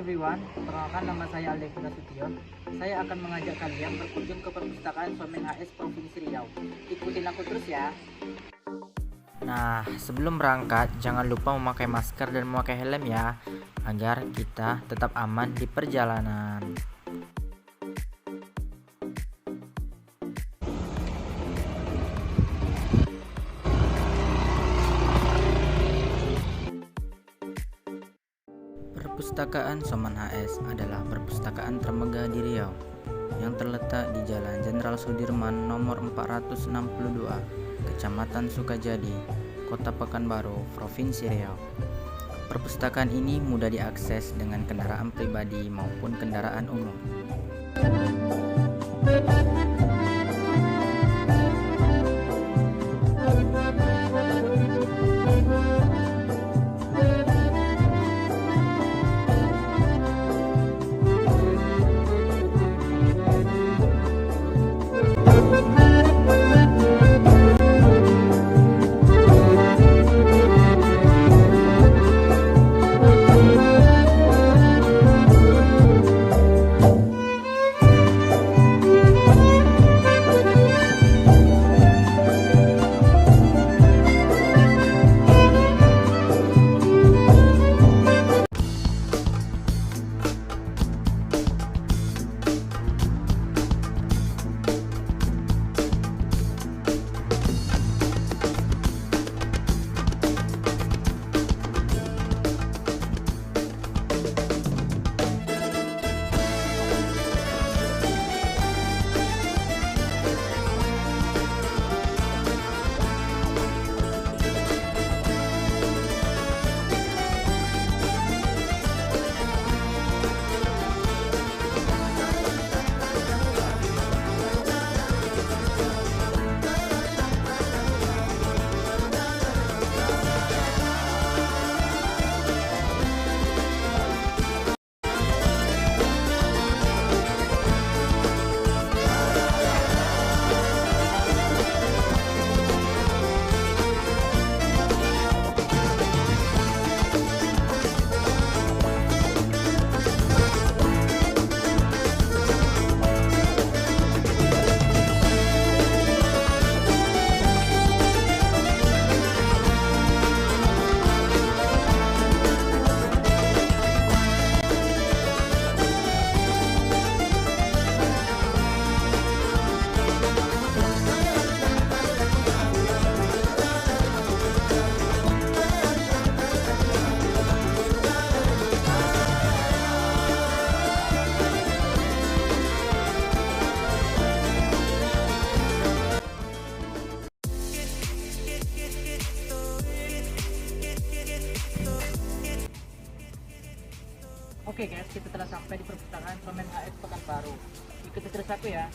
everyone, perkenalkan nama saya Aldevi Nasution. Saya akan mengajak kalian berkunjung ke perpustakaan Somen HS Provinsi Riau. Ikutin aku terus ya. Nah, sebelum berangkat, jangan lupa memakai masker dan memakai helm ya, agar kita tetap aman di perjalanan. Perpustakaan Soman HS adalah perpustakaan termegah di Riau yang terletak di Jalan Jenderal Sudirman nomor 462, Kecamatan Sukajadi, Kota Pekanbaru, Provinsi Riau. Perpustakaan ini mudah diakses dengan kendaraan pribadi maupun kendaraan umum. Oke guys, kita telah sampai di perpustakaan Somen HS Pekanbaru. Ikuti terus aku ya.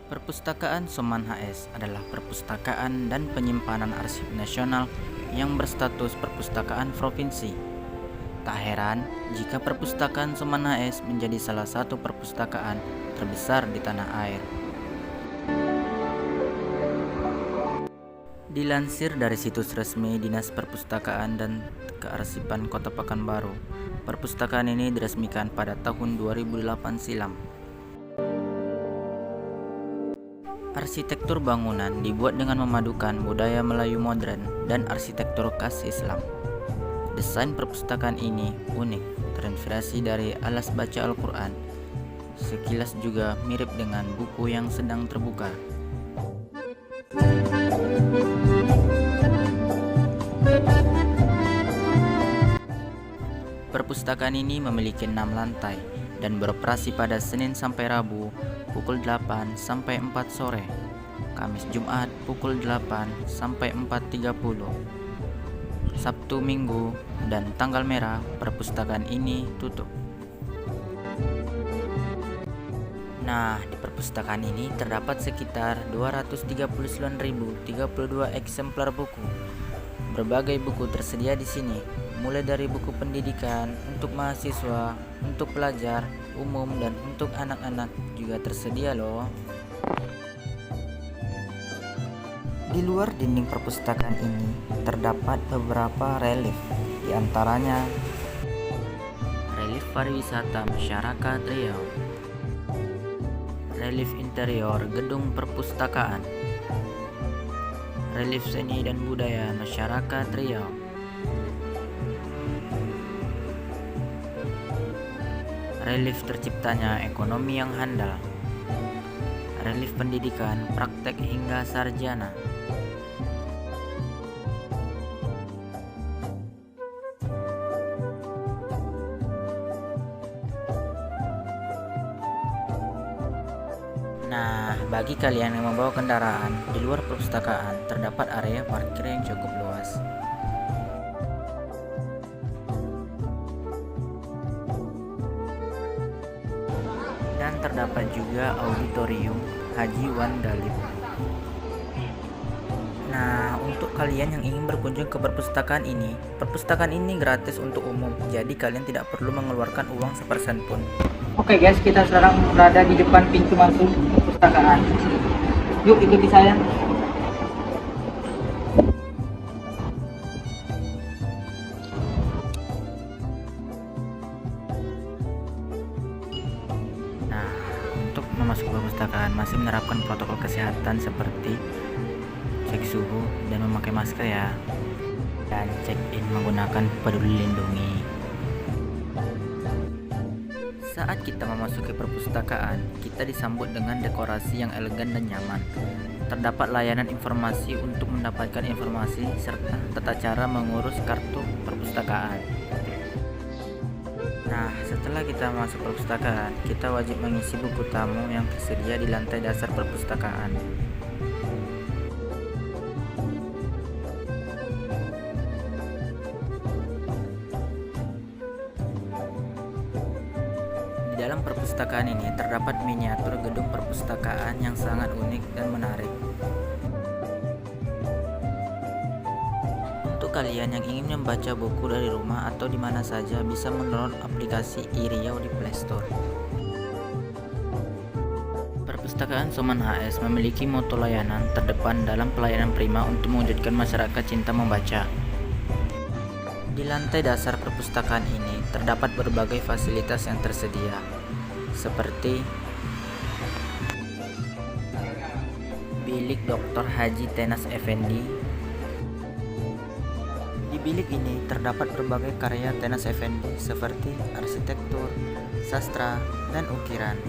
Perpustakaan Soman HS adalah perpustakaan dan penyimpanan arsip nasional yang berstatus perpustakaan provinsi. Tak heran jika perpustakaan Soman HS menjadi salah satu perpustakaan terbesar di tanah air. Dilansir dari situs resmi Dinas Perpustakaan dan Kearsipan Kota Pekanbaru, perpustakaan ini diresmikan pada tahun 2008 silam. Arsitektur bangunan dibuat dengan memadukan budaya Melayu modern dan arsitektur khas Islam. Desain perpustakaan ini unik, terinspirasi dari alas baca Al-Quran. Sekilas juga mirip dengan buku yang sedang terbuka. Perpustakaan ini memiliki 6 lantai dan beroperasi pada Senin sampai Rabu pukul 8 sampai 4 sore, Kamis Jumat pukul 8 sampai 4.30, Sabtu Minggu dan tanggal merah perpustakaan ini tutup. Nah, di perpustakaan ini terdapat sekitar 239.032 eksemplar buku. Berbagai buku tersedia di sini, mulai dari buku pendidikan untuk mahasiswa, untuk pelajar umum dan untuk anak-anak juga tersedia loh. Di luar dinding perpustakaan ini terdapat beberapa relief, di antaranya relief pariwisata masyarakat Riau, relief interior gedung perpustakaan, relief seni dan budaya masyarakat Riau, relief terciptanya ekonomi yang handal, relief pendidikan praktek hingga sarjana. Nah, bagi kalian yang membawa kendaraan, di luar perpustakaan terdapat area parkir yang cukup luas. Dan terdapat juga auditorium Haji Wan Dalip. Nah, untuk kalian yang ingin berkunjung ke perpustakaan ini gratis untuk umum, jadi kalian tidak perlu mengeluarkan uang sepersen pun. Oke guys, kita sekarang berada di depan pintu masuk perpustakaan. Yuk ikuti saya. Nah, untuk memasuki perpustakaan masih menerapkan protokol kesehatan seperti cek suhu dan memakai masker ya. Dan check-in menggunakan Peduli Lindungi. Saat kita memasuki perpustakaan, kita disambut dengan dekorasi yang elegan dan nyaman. Terdapat layanan informasi untuk mendapatkan informasi serta tata cara mengurus kartu perpustakaan. Nah, setelah kita masuk perpustakaan, kita wajib mengisi buku tamu yang tersedia di lantai dasar perpustakaan. Di dalam perpustakaan ini terdapat miniatur gedung perpustakaan yang sangat unik dan menarik. Untuk kalian yang ingin membaca buku dari rumah atau di mana saja, bisa mendownload aplikasi iRiau di Play Store. Perpustakaan Soman HS memiliki moto layanan terdepan dalam pelayanan prima untuk mewujudkan masyarakat cinta membaca. Di lantai dasar perpustakaan ini terdapat berbagai fasilitas yang tersedia, seperti bilik Dr. Haji Tenas Effendi. Di bilik ini terdapat berbagai karya Tenas Effendi seperti arsitektur, sastra, dan ukiran.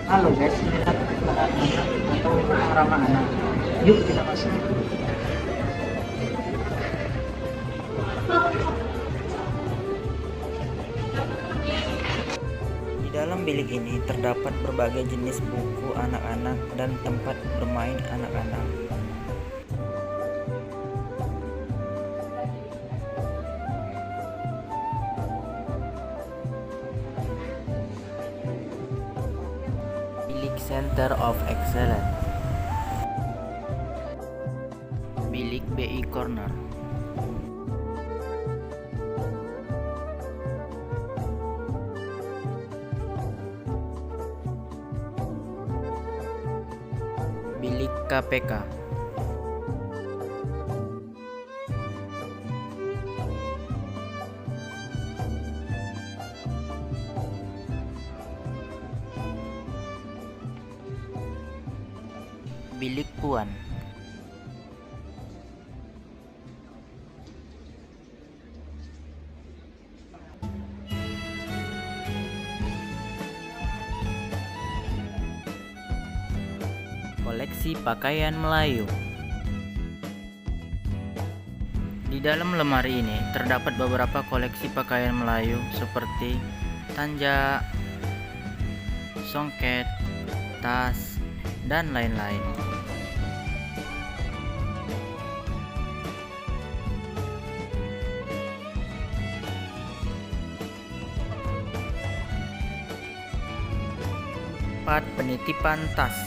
Halo guys, ini perpustakaan atau ramah anak. Yuk kita masuk. Di dalam bilik ini terdapat berbagai jenis buku anak-anak dan tempat bermain anak-anak. Bilik Center of Excellence. Bilik BI Corner. Bilik KPK. Bilik Puan. Koleksi pakaian Melayu. Di dalam lemari ini terdapat beberapa koleksi pakaian Melayu seperti tanja, songket, tas, dan lain-lain. Tempat penitipan tas.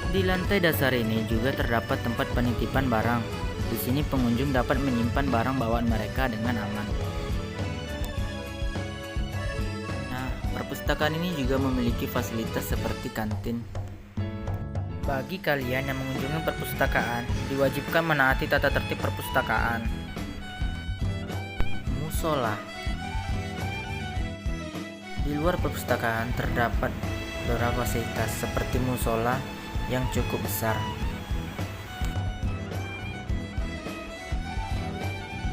Di lantai dasar ini juga terdapat tempat penitipan barang Di sini pengunjung dapat menyimpan barang bawaan mereka dengan aman. Nah, perpustakaan ini juga memiliki fasilitas seperti kantin. Bagi kalian yang mengunjungi perpustakaan, diwajibkan menaati tata tertib perpustakaan. Musola. Di luar perpustakaan terdapat beberapa fasilitas seperti musola yang cukup besar.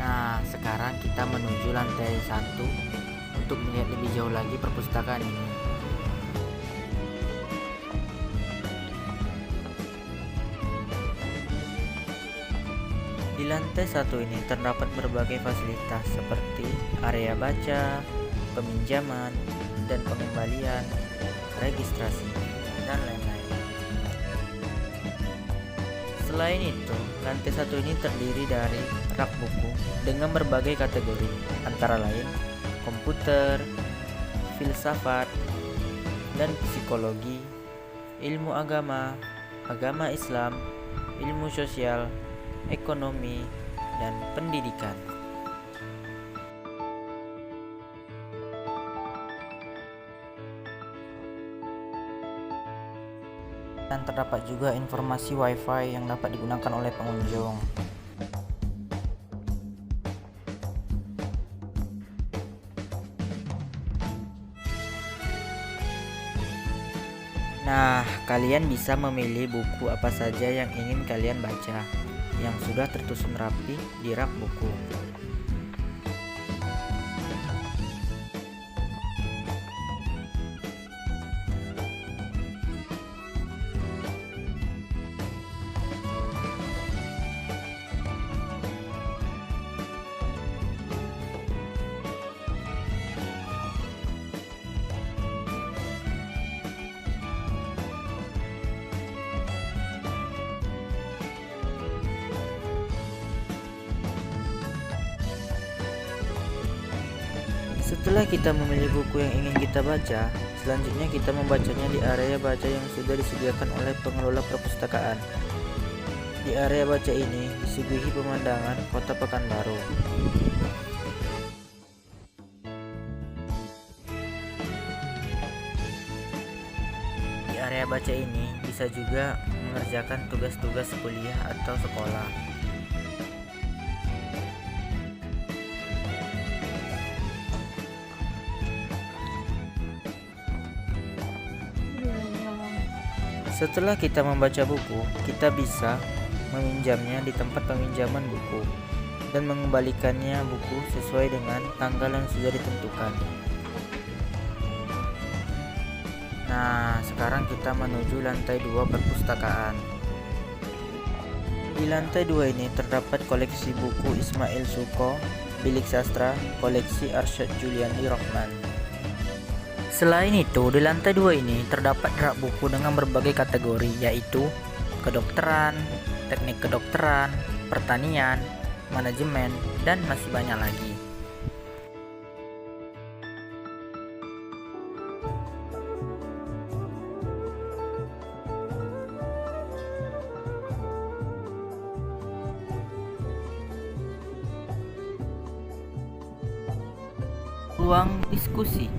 Nah, sekarang kita menuju lantai 1 untuk melihat lebih jauh lagi perpustakaan ini. Di lantai 1 ini terdapat berbagai fasilitas seperti area baca, peminjaman, dan pengembalian, registrasi, dan lain-lain. Selain itu, lantai 1 ini terdiri dari rak buku dengan berbagai kategori, antara lain komputer, filsafat, dan psikologi, ilmu agama, agama Islam, ilmu sosial, ekonomi, dan pendidikan. Dan terdapat juga informasi Wi-Fi yang dapat digunakan oleh pengunjung. Nah, kalian bisa memilih buku apa saja yang ingin kalian baca, yang sudah tersusun rapi di rak buku. Setelah kita memilih buku yang ingin kita baca, selanjutnya kita membacanya di area baca yang sudah disediakan oleh pengelola perpustakaan. Di area baca ini disuguhi pemandangan kota Pekanbaru. Di area baca ini bisa juga mengerjakan tugas-tugas kuliah atau sekolah. Setelah kita membaca buku, kita bisa meminjamnya di tempat peminjaman buku dan mengembalikannya buku sesuai dengan tanggal yang sudah ditentukan. Nah, sekarang kita menuju lantai 2 perpustakaan. Di lantai 2 ini terdapat koleksi buku Ismail Suko, Bilik Sastra, koleksi Arsyad Juliani Rohman. Selain itu, di lantai 2 ini terdapat rak buku dengan berbagai kategori, yaitu kedokteran, teknik kedokteran, pertanian, manajemen, dan masih banyak lagi. Ruang diskusi.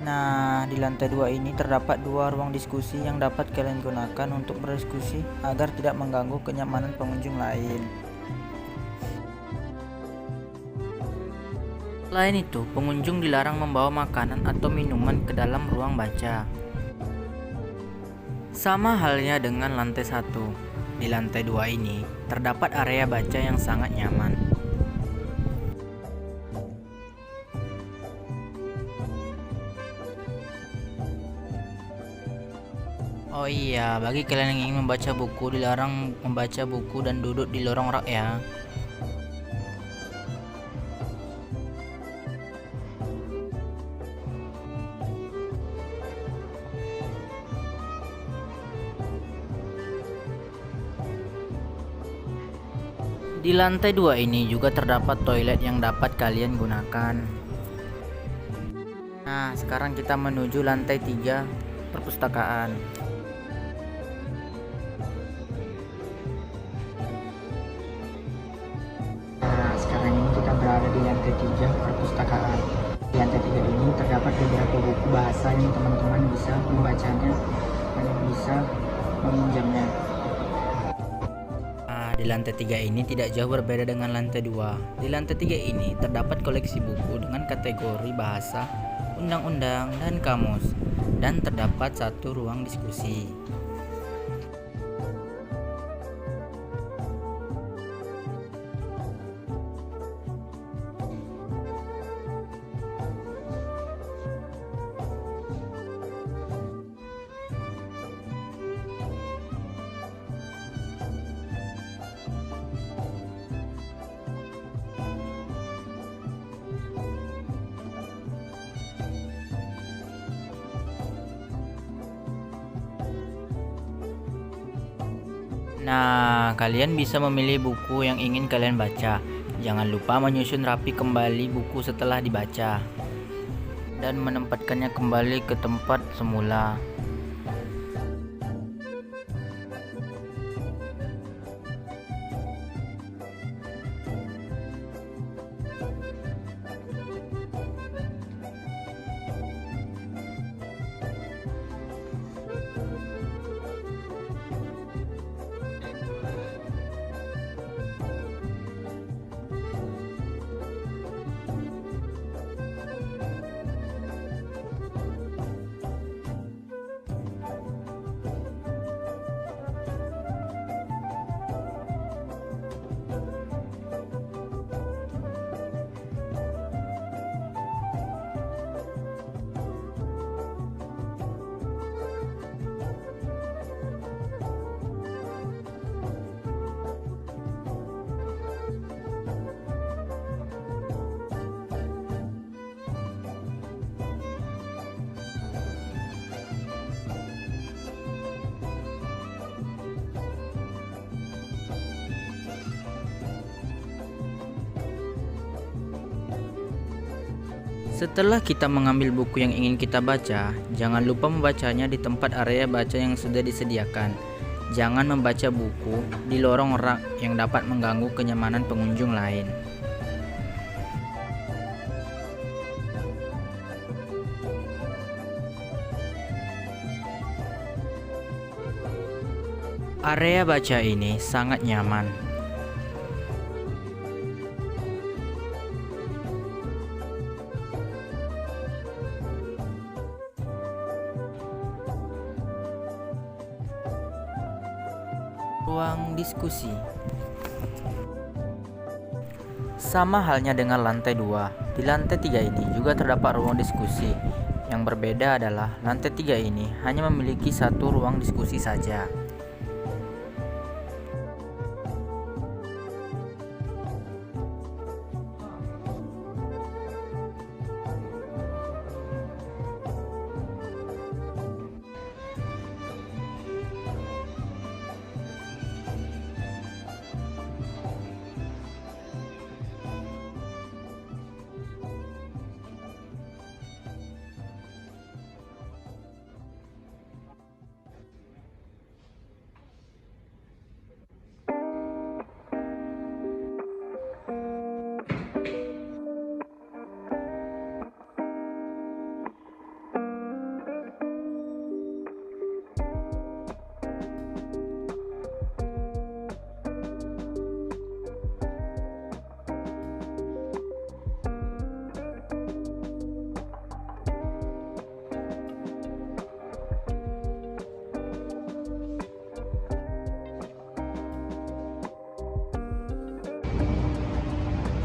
Nah, di lantai 2 ini terdapat 2 ruang diskusi yang dapat kalian gunakan untuk berdiskusi agar tidak mengganggu kenyamanan pengunjung lain. Selain itu, pengunjung dilarang membawa makanan atau minuman ke dalam ruang baca. Sama halnya dengan lantai 1. Di lantai 2 ini terdapat area baca yang sangat nyaman. Oh iya, bagi kalian yang ingin membaca buku, dilarang membaca buku dan duduk di lorong rak ya. Di lantai 2 ini juga terdapat toilet yang dapat kalian gunakan. Nah, sekarang kita menuju lantai 3 perpustakaan. Nah, sekarang ini kita berada di lantai 3 perpustakaan. Di lantai 3 ini terdapat beberapa buku bahasa yang teman-teman bisa membacanya dan bisa meminjamnya. Di lantai 3 ini tidak jauh berbeda dengan lantai 2. Di lantai 3 ini terdapat koleksi buku dengan kategori bahasa, undang-undang, dan kamus. Dan terdapat satu ruang diskusi. Nah, kalian bisa memilih buku yang ingin kalian baca. Jangan lupa menyusun rapi kembali buku setelah dibaca dan menempatkannya kembali ke tempat semula. Setelah kita mengambil buku yang ingin kita baca, jangan lupa membacanya di tempat area baca yang sudah disediakan. Jangan membaca buku di lorong rak yang dapat mengganggu kenyamanan pengunjung lain. Area baca ini sangat nyaman. Ruang diskusi. Sama halnya dengan lantai 2, di lantai 3 ini juga terdapat ruang diskusi. Yang berbeda adalah lantai 3 ini hanya memiliki satu ruang diskusi saja.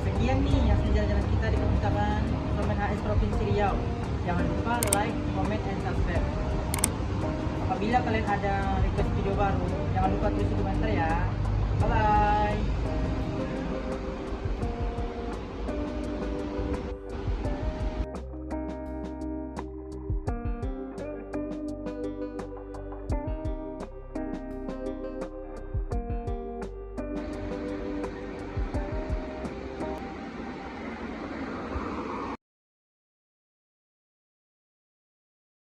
Sekian nih yang jalan-jalan kita di perpustakaan Somen HS Provinsi Riau. Jangan lupa like, comment, and subscribe. Apabila kalian ada request video baru, jangan lupa tulis di komentar ya. Bye bye.